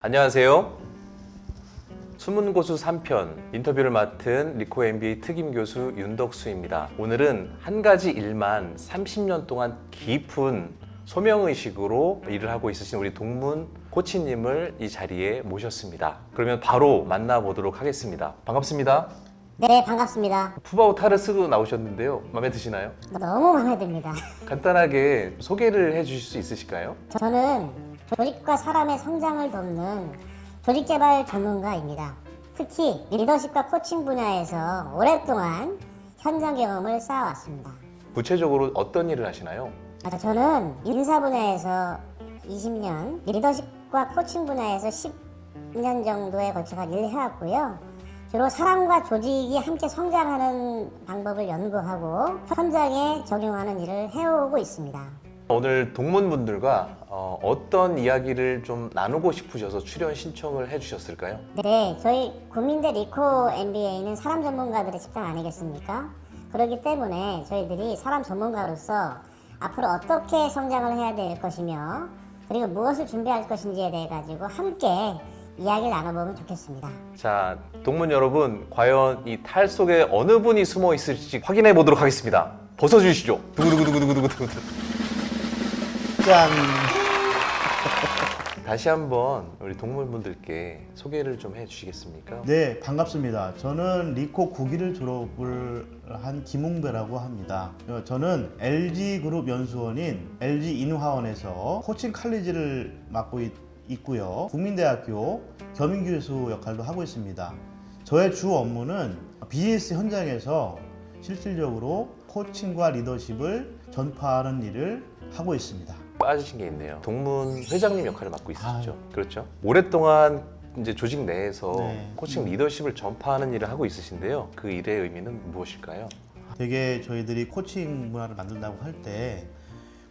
안녕하세요. 숨은고수 3편 인터뷰를 맡은 리코 MBA 특임 교수 윤덕수입니다. 오늘은 한 가지 일만 30년 동안 깊은 소명의식으로 일을 하고 있으신 우리 동문 코치님을 이 자리에 모셨습니다. 그러면 바로 만나보도록 하겠습니다. 반갑습니다. 네, 반갑습니다. 푸바오 탈을 쓰고 나오셨는데요. 마음에 드시나요? 너무 마음에 듭니다. 간단하게 소개를 해주실 수 있으실까요? 저는 조직과 사람의 성장을 돕는 조직개발 전문가입니다. 특히 리더십과 코칭 분야에서 오랫동안 현장 경험을 쌓아왔습니다. 구체적으로 어떤 일을 하시나요? 저는 인사 분야에서 20년, 리더십과 코칭 분야에서 10년 정도에 걸쳐서 일을 해왔고요. 주로 사람과 조직이 함께 성장하는 방법을 연구하고 현장에 적용하는 일을 해오고 있습니다. 오늘 동문분들과 어떤 이야기를 좀 나누고 싶으셔서 출연 신청을 해주셨을까요? 네, 저희 국민대 리코 MBA는 사람 전문가들의 집단 아니겠습니까? 그렇기 때문에 저희들이 사람 전문가로서 앞으로 어떻게 성장을 해야 될 것이며 그리고 무엇을 준비할 것인지에 대해 가지고 함께 이야기를 나눠보면 좋겠습니다. 자, 동문 여러분, 과연 이 탈 속에 어느 분이 숨어 있을지 확인해 보도록 하겠습니다. 벗어주시죠. 두구두구두구두구두구. 짠! 다시 한번 우리 동문분들께 소개를 좀 해주시겠습니까? 네, 반갑습니다. 저는 리코 9기를 졸업을 한 김웅배라고 합니다. 저는 LG그룹 연수원인 LG인화원에서 코칭 칼리지를 맡고 있고요. 국민대학교 겸임교수 역할도 하고 있습니다. 저의 주 업무는 비즈니스 현장에서 실질적으로 코칭과 리더십을 전파하는 일을 하고 있습니다. 빠지신 게 있네요. 동문 회장님 역할을 맡고 있으시죠? 그렇죠. 오랫동안 이제 조직 내에서 네. 코칭 리더십을 전파하는 일을 하고 있으신데요. 그 일의 의미는 무엇일까요? 되게 저희들이 코칭 문화를 만든다고 할 때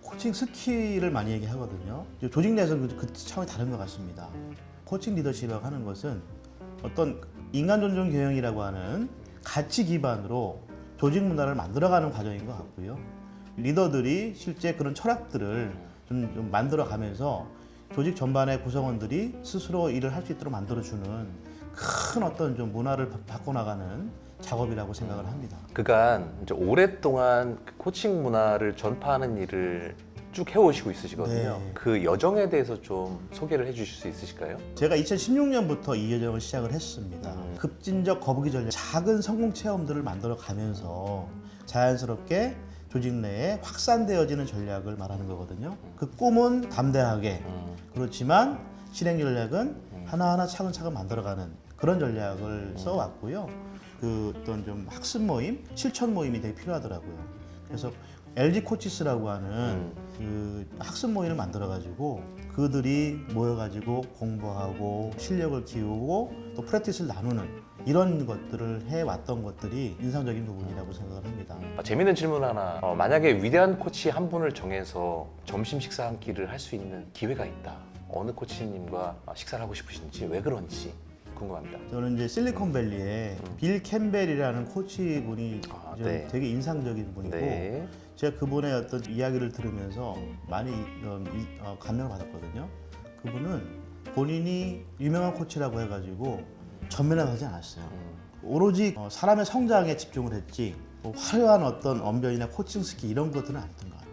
코칭 스킬을 많이 얘기하거든요. 조직 내에서는 그 차원이 다른 것 같습니다. 코칭 리더십이라고 하는 것은 어떤 인간 존중 교형이라고 하는 가치 기반으로 조직 문화를 만들어가는 과정인 것 같고요. 리더들이 실제 그런 철학들을 좀 만들어가면서 조직 전반의 구성원들이 스스로 일을 할 수 있도록 만들어주는 큰 어떤 좀 문화를 바꿔나가는 작업이라고 생각을 합니다. 그간 이제 오랫동안 코칭 문화를 전파하는 일을 쭉 해오시고 있으시거든요. 네. 그 여정에 대해서 좀 소개를 해주실 수 있으실까요? 제가 2016년부터 이 여정을 시작을 했습니다. 급진적 거북이 전략, 작은 성공 체험들을 만들어 가면서 자연스럽게 조직 내에 확산되어지는 전략을 말하는 거거든요. 그 꿈은 담대하게, 그렇지만 실행 전략은 하나하나 차근차근 만들어가는 그런 전략을 써왔고요. 그 어떤 좀 학습 모임, 실천 모임이 되게 필요하더라고요. 그래서 LG 코치스라고 하는 그 학습 모임을 만들어가지고 그들이 모여가지고 공부하고 실력을 키우고 또 프랙티스를 나누는 이런 것들을 해왔던 것들이 인상적인 부분이라고 생각을 합니다. 재밌는 질문 하나. 만약에 위대한 코치 한 분을 정해서 점심 식사 한 끼를 할 수 있는 기회가 있다. 어느 코치님과 식사를 하고 싶으신지, 왜 그런지 궁금합니다. 저는 이제 실리콘밸리에 빌 캠벨이라는 코치분이 좀 네. 되게 인상적인 분이고 네. 제가 그분의 어떤 이야기를 들으면서 많이 감명을 받았거든요. 그분은 본인이 유명한 코치라고 해가지고 전면화하지 않았어요. 오로지 사람의 성장에 집중을 했지 뭐 화려한 어떤 언변이나 코칭 스킬 이런 것들은 아니었던 것 같아요.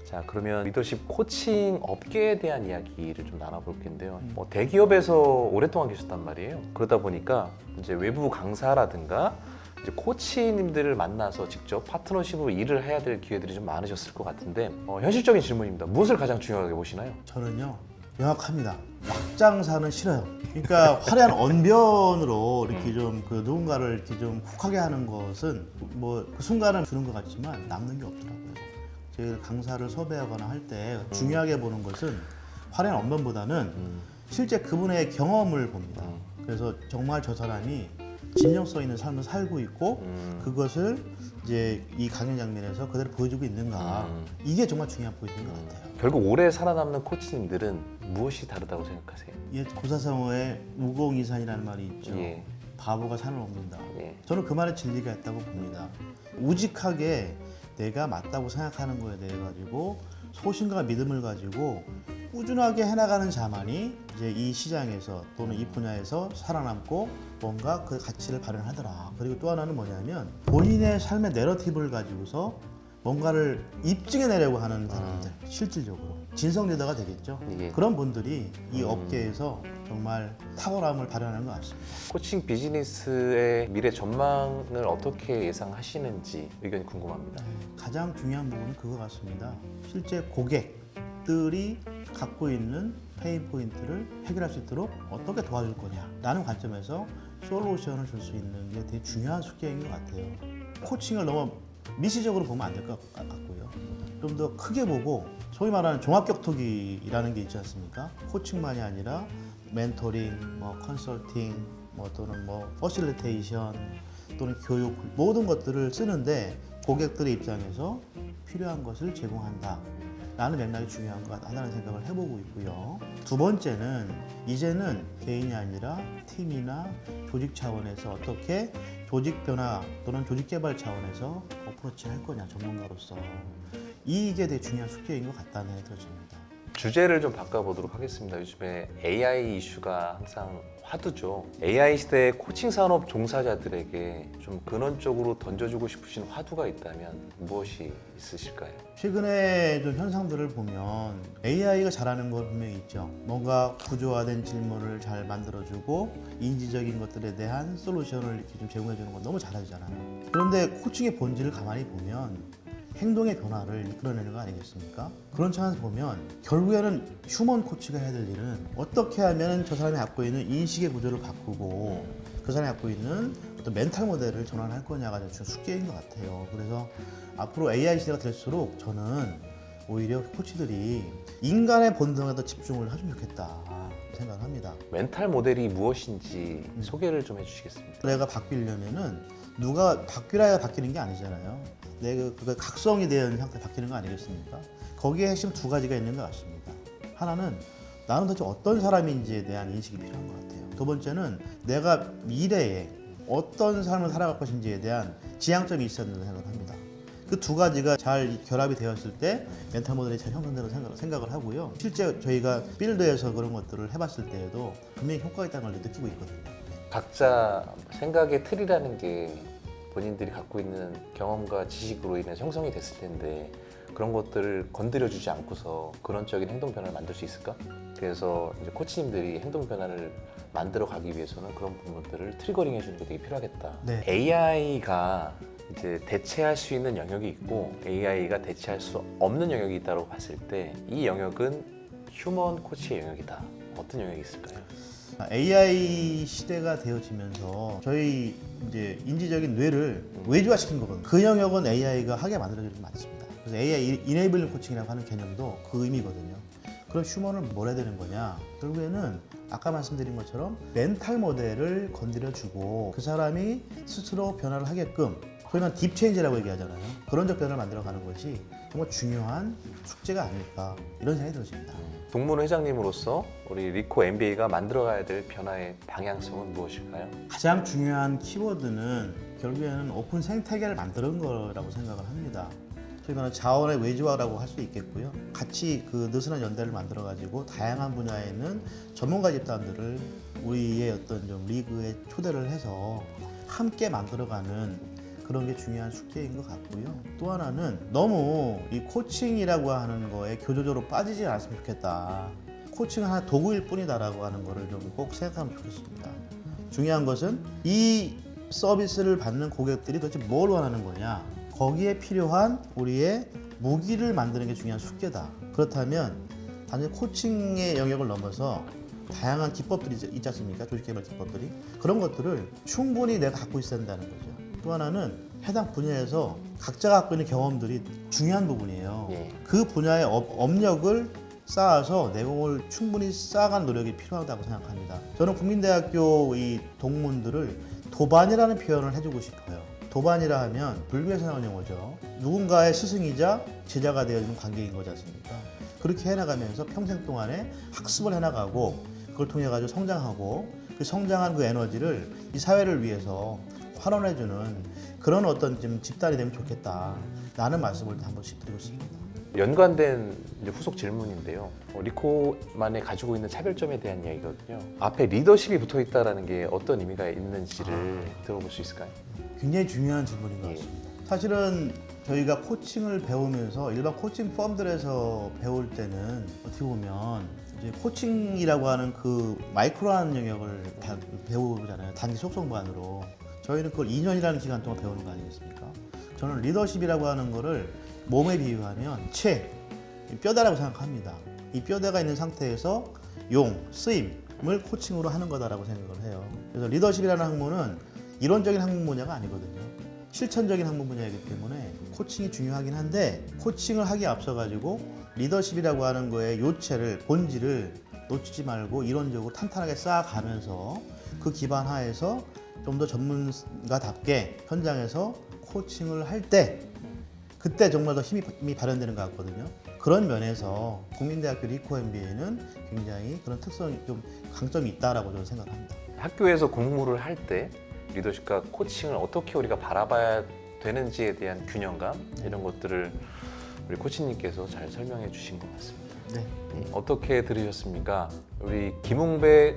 자, 그러면 리더십 코칭 업계에 대한 이야기를 좀 나눠볼 텐데요. 대기업에서 오랫동안 계셨단 말이에요. 그러다 보니까 이제 외부 강사라든가 이제 코치님들을 만나서 직접 파트너십으로 일을 해야 될 기회들이 좀 많으셨을 것 같은데 현실적인 질문입니다. 무엇을 가장 중요하게 보시나요? 저는요 명확합니다. 막장사는 싫어요. 그러니까 화려한 언변으로 이렇게 좀 그 누군가를 이렇게 좀 훅하게 하는 것은 뭐 그 순간은 주는 것 같지만 남는 게 없더라고요. 저희 강사를 섭외하거나 할 때 중요하게 보는 것은 화려한 언변보다는 실제 그분의 경험을 봅니다. 그래서 정말 저 사람이 진정성 있는 삶을 살고 있고 그것을 이제 이 강연 장면에서 그대로 보여주고 있는가 이게 정말 중요한 포인트인 것 같아요. 결국 오래 살아남는 코치님들은 무엇이 다르다고 생각하세요? 고사성어에 우공이산이라는 말이 있죠. 예. 바보가 산을 옮긴다. 예. 저는 그 말에 진리가 있다고 봅니다. 우직하게 내가 맞다고 생각하는 거에 대해 가지고 소신과 믿음을 가지고 꾸준하게 해나가는 자만이 이제 이 시장에서 또는 이 분야에서 살아남고 뭔가 그 가치를 발현하더라. 그리고 또 하나는 뭐냐면 본인의 삶의 내러티브를 가지고서 뭔가를 입증해내려고 하는 사람들, 실질적으로 진성리더가 되겠죠. 예. 그런 분들이 이 업계에서 정말 탁월함을 발현하는 것 같습니다. 코칭 비즈니스의 미래 전망을 어떻게 예상하시는지 의견이 궁금합니다. 가장 중요한 부분은 그거 같습니다. 실제 고객들이 갖고 있는 페인 포인트를 해결할 수 있도록 어떻게 도와줄 거냐라는 관점에서 솔루션을 줄 수 있는 게 되게 중요한 숙제인 것 같아요. 코칭을 너무 미시적으로 보면 안 될 것 같고요. 좀 더 크게 보고 소위 말하는 종합격투기라는 게 있지 않습니까? 코칭만이 아니라 멘토링, 뭐 컨설팅, 뭐 또는 뭐 퍼실리테이션 또는 교육 모든 것들을 쓰는데 고객들의 입장에서 필요한 것을 제공한다. 라는 맥락이 중요한 것 같다는 생각을 해보고 있고요. 두 번째는 이제는 개인이 아니라 팀이나 조직 차원에서 어떻게 조직 변화 또는 조직 개발 차원에서 어프로치를 할 거냐 전문가로서 이게 되게 중요한 숙제인 것 같다는 생각이 들어집니다. 주제를 좀 바꿔보도록 하겠습니다. 요즘에 AI 이슈가 항상 화두죠. AI 시대의 코칭 산업 종사자들에게 좀 근원적으로 던져주고 싶으신 화두가 있다면 무엇이 있으실까요? 최근에 좀 현상들을 보면 AI가 잘하는 건 분명히 있죠. 뭔가 구조화된 질문을 잘 만들어주고 인지적인 것들에 대한 솔루션을 이렇게 좀 제공해주는 건 너무 잘하잖아요. 그런데 코칭의 본질을 가만히 보면 행동의 변화를 이끌어내는 거 아니겠습니까? 그런 차원에서 보면 결국에는 휴먼 코치가 해야 될 일은 어떻게 하면 저 사람이 갖고 있는 인식의 구조를 바꾸고 그 사람이 갖고 있는 어떤 멘탈 모델을 전환할 거냐가 좀 숙제인 것 같아요. 그래서 앞으로 AI 시대가 될수록 저는 오히려 코치들이 인간의 본능에 더 집중을 하면 좋겠다 생각을 합니다. 멘탈 모델이 무엇인지 소개를 좀 해주시겠습니까? 내가 바뀌려면은 누가 바뀌라야 바뀌는 게 아니잖아요. 내가 그 각성이 되는 형태 바뀌는 거 아니겠습니까? 거기에 핵심 두 가지가 있는 것 같습니다. 하나는 나는 도대체 어떤 사람인지에 대한 인식이 필요한 것 같아요. 두 번째는 내가 미래에 어떤 삶을 살아갈 것인지에 대한 지향점이 있어야 된다고 생각을 합니다. 그 두 가지가 잘 결합이 되었을 때 멘탈 모델이 잘 형성된다고 생각을 하고요. 실제 저희가 필드에서 그런 것들을 해봤을 때에도 분명히 효과가 있다는 걸 느끼고 있거든요. 각자 생각의 틀이라는 게 본인들이 갖고 있는 경험과 지식으로 인해 형성이 됐을 텐데 그런 것들을 건드려주지 않고서 근원적인 행동 변화를 만들 수 있을까? 그래서 이제 코치님들이 행동 변화를 만들어 가기 위해서는 그런 부분들을 트리거링 해주는 게 되게 필요하겠다. 네. AI가 이제 대체할 수 있는 영역이 있고 AI가 대체할 수 없는 영역이 있다고 봤을 때 이 영역은 휴먼 코치의 영역이다. 어떤 영역이 있을까요? AI 시대가 되어지면서 저희 이제 인지적인 뇌를 외주화시킨 거거든요. 그 영역은 AI가 하게 만들어지는 게 많습니다. 그래서 AI 이네이블링 코칭이라고 하는 개념도 그 의미거든요. 그럼 휴먼을 뭘 해야 되는 거냐? 결국에는 아까 말씀드린 것처럼 멘탈 모델을 건드려주고 그 사람이 스스로 변화를 하게끔 소위 말하는 딥체인지라고 얘기하잖아요. 그런적 변화를 만들어가는 것이 정말 중요한 숙제가 아닐까 이런 생각이 들어집니다. 동문 회장님으로서 우리 리코 MBA가 만들어가야 될 변화의 방향성은 무엇일까요? 가장 중요한 키워드는 결국에는 오픈 생태계를 만드는 거라고 생각을 합니다. 소위 말하는 자원의 외주화라고 할 수 있겠고요. 같이 그 느슨한 연대를 만들어 가지고 다양한 분야에 있는 전문가 집단들을 우리의 어떤 좀 리그에 초대를 해서 함께 만들어가는 그런 게 중요한 숙제인 것 같고요. 또 하나는 너무 이 코칭이라고 하는 거에 교조적으로 빠지지 않았으면 좋겠다. 코칭은 하나 도구일 뿐이다라고 하는 거를 좀 꼭 생각하면 좋겠습니다. 중요한 것은 이 서비스를 받는 고객들이 도대체 뭘 원하는 거냐. 거기에 필요한 우리의 무기를 만드는 게 중요한 숙제다. 그렇다면 단지 코칭의 영역을 넘어서 다양한 기법들이 있지 않습니까? 조직개발 기법들이. 그런 것들을 충분히 내가 갖고 있어야 된다는 거죠. 또 하나는 해당 분야에서 각자가 갖고 있는 경험들이 중요한 부분이에요. 예. 그 분야의 업력을 쌓아서 내공을 충분히 쌓아가는 노력이 필요하다고 생각합니다. 저는 국민대학교 이 동문들을 도반이라는 표현을 해주고 싶어요. 도반이라 하면 불교에서 나온 용어죠. 누군가의 스승이자 제자가 되어지는 관계인 거지 않습니까? 그렇게 해나가면서 평생 동안에 학습을 해나가고 그걸 통해 가지고 성장하고 그 성장한 그 에너지를 이 사회를 위해서 환원해주는 그런 어떤 좀 집단이 되면 좋겠다 라는 말씀을 한 번씩 드리고 싶습니다. 연관된 이제 후속 질문인데요. 리코만의 가지고 있는 차별점에 대한 이야기거든요. 앞에 리더십이 붙어 있다라는 게 어떤 의미가 있는지를 들어볼 수 있을까요? 굉장히 중요한 질문인 것 예. 같습니다. 사실은 저희가 코칭을 배우면서 일반 코칭 펌들에서 배울 때는 어떻게 보면 이제 코칭이라고 하는 그 마이크로한 영역을 다 배우잖아요. 단기 속성반으로. 저희는 그걸 2년이라는 시간 동안 배우는 거 아니겠습니까? 저는 리더십이라고 하는 거를 몸에 비유하면 뼈다라고 생각합니다. 이 뼈대가 있는 상태에서 쓰임을 코칭으로 하는 거다라고 생각을 해요. 그래서 리더십이라는 학문은 이론적인 학문 분야가 아니거든요. 실천적인 학문 분야이기 때문에 코칭이 중요하긴 한데 코칭을 하기에 앞서 가지고 리더십이라고 하는 거의 요체를 본질을 놓치지 말고 이론적으로 탄탄하게 쌓아가면서 그 기반 하에서 좀 더 전문가답게 현장에서 코칭을 할 때 그때 정말 더 힘이 발현되는 것 같거든요. 그런 면에서 국민대학교 리코 MBA는 굉장히 그런 특성이 좀 강점이 있다라고 저는 생각합니다. 학교에서 공부를 할 때 리더십과 코칭을 어떻게 우리가 바라봐야 되는지에 대한 균형감 이런 것들을 우리 코치님께서 잘 설명해 주신 것 같습니다. 네. 어떻게 들으셨습니까? 우리 김웅배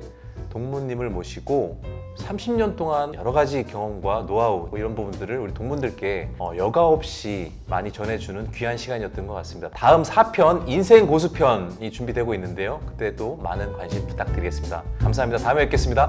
동무님을 모시고 30년 동안 여러 가지 경험과 노하우 이런 부분들을 우리 동문들께 여과 없이 많이 전해주는 귀한 시간이었던 것 같습니다. 다음 4편 인생 고수편이 준비되고 있는데요. 그때도 많은 관심 부탁드리겠습니다. 감사합니다. 다음에 뵙겠습니다.